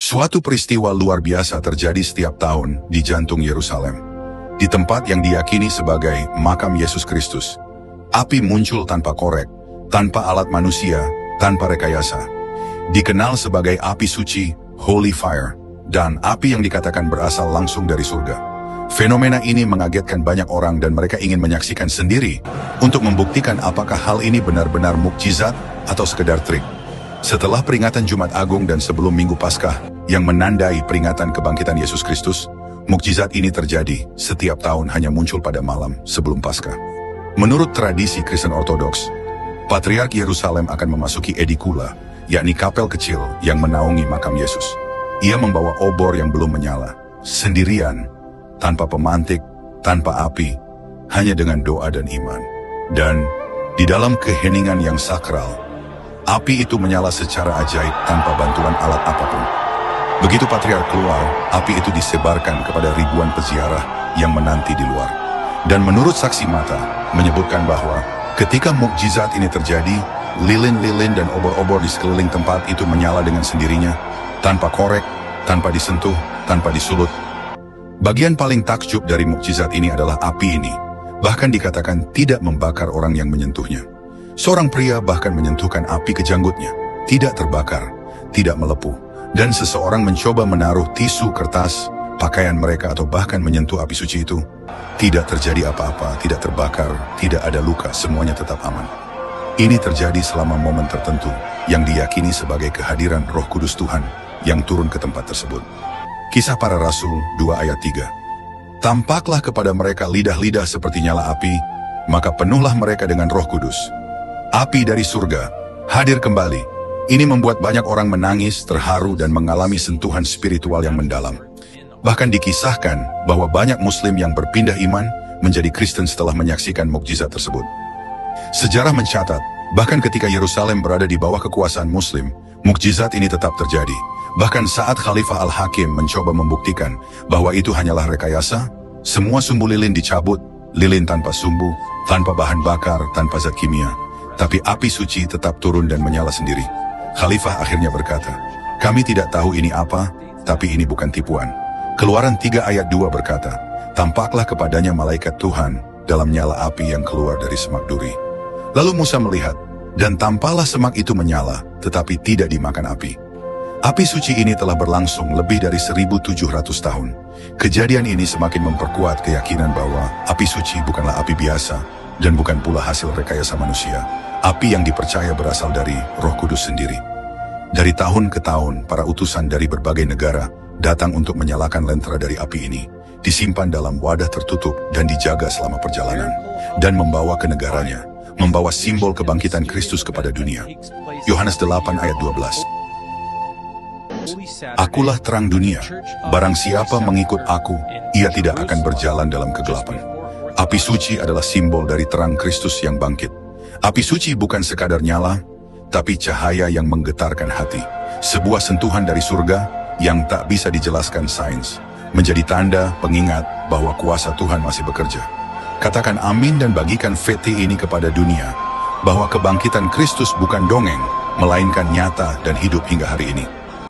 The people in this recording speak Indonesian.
Suatu peristiwa luar biasa terjadi setiap tahun di jantung Yerusalem. Di tempat yang diyakini sebagai makam Yesus Kristus. Api muncul tanpa korek, tanpa alat manusia, tanpa rekayasa. Dikenal sebagai api suci, holy fire, dan api yang dikatakan berasal langsung dari surga. Fenomena ini mengagetkan banyak orang dan mereka ingin menyaksikan sendiri untuk membuktikan apakah hal ini benar-benar mukjizat atau sekedar trik. Setelah peringatan Jumat Agung dan sebelum Minggu Paskah yang menandai peringatan kebangkitan Yesus Kristus, mukjizat ini terjadi setiap tahun hanya muncul pada malam sebelum Paskah. Menurut tradisi Kristen Ortodoks, Patriark Yerusalem akan memasuki edikula, yakni kapel kecil yang menaungi makam Yesus. Ia membawa obor yang belum menyala, sendirian, tanpa pemantik, tanpa api, hanya dengan doa dan iman. Dan di dalam keheningan yang sakral, api itu menyala secara ajaib tanpa bantuan alat apapun. Begitu Patriark keluar, api itu disebarkan kepada ribuan peziarah yang menanti di luar. Dan menurut saksi mata, menyebutkan bahwa ketika mukjizat ini terjadi, lilin-lilin dan obor-obor di sekeliling tempat itu menyala dengan sendirinya, tanpa korek, tanpa disentuh, tanpa disulut. Bagian paling takjub dari mukjizat ini adalah api ini, bahkan dikatakan tidak membakar orang yang menyentuhnya. Seorang pria bahkan menyentuhkan api ke janggutnya, tidak terbakar, tidak melepuh. Dan seseorang mencoba menaruh tisu, kertas, pakaian mereka atau bahkan menyentuh api suci itu. Tidak terjadi apa-apa, tidak terbakar, tidak ada luka, semuanya tetap aman. Ini terjadi selama momen tertentu yang diyakini sebagai kehadiran Roh Kudus Tuhan yang turun ke tempat tersebut. Kisah Para Rasul 2 ayat 3. Tampaklah kepada mereka lidah-lidah seperti nyala api, maka penuhlah mereka dengan Roh Kudus. Api dari surga hadir kembali. Ini membuat banyak orang menangis, terharu, dan mengalami sentuhan spiritual yang mendalam. Bahkan dikisahkan bahwa banyak Muslim yang berpindah iman menjadi Kristen setelah menyaksikan mukjizat tersebut. Sejarah mencatat, bahkan ketika Yerusalem berada di bawah kekuasaan Muslim, mukjizat ini tetap terjadi. Bahkan saat Khalifah Al-Hakim mencoba membuktikan bahwa itu hanyalah rekayasa, semua sumbu lilin dicabut, lilin tanpa sumbu, tanpa bahan bakar, tanpa zat kimia. Tapi api suci tetap turun dan menyala sendiri. Khalifah akhirnya berkata, "Kami tidak tahu ini apa, tapi ini bukan tipuan." Keluaran 3 ayat 2 berkata, "Tampaklah kepadanya malaikat Tuhan dalam nyala api yang keluar dari semak duri." Lalu Musa melihat, dan tampaklah semak itu menyala, tetapi tidak dimakan api. Api suci ini telah berlangsung lebih dari 1700 tahun. Kejadian ini semakin memperkuat keyakinan bahwa api suci bukanlah api biasa, dan bukan pula hasil rekayasa manusia. Api yang dipercaya berasal dari Roh Kudus sendiri. Dari tahun ke tahun, para utusan dari berbagai negara datang untuk menyalakan lentera dari api ini, disimpan dalam wadah tertutup dan dijaga selama perjalanan, dan membawa ke negaranya, membawa simbol kebangkitan Kristus kepada dunia. Yohanes 8 ayat 12. Akulah terang dunia, barang siapa mengikut aku, ia tidak akan berjalan dalam kegelapan. Api suci adalah simbol dari terang Kristus yang bangkit. Api suci bukan sekadar nyala, tapi cahaya yang menggetarkan hati. Sebuah sentuhan dari surga yang tak bisa dijelaskan sains, menjadi tanda pengingat bahwa kuasa Tuhan masih bekerja. Katakan amin dan bagikan VT ini kepada dunia, bahwa kebangkitan Kristus bukan dongeng, melainkan nyata dan hidup hingga hari ini.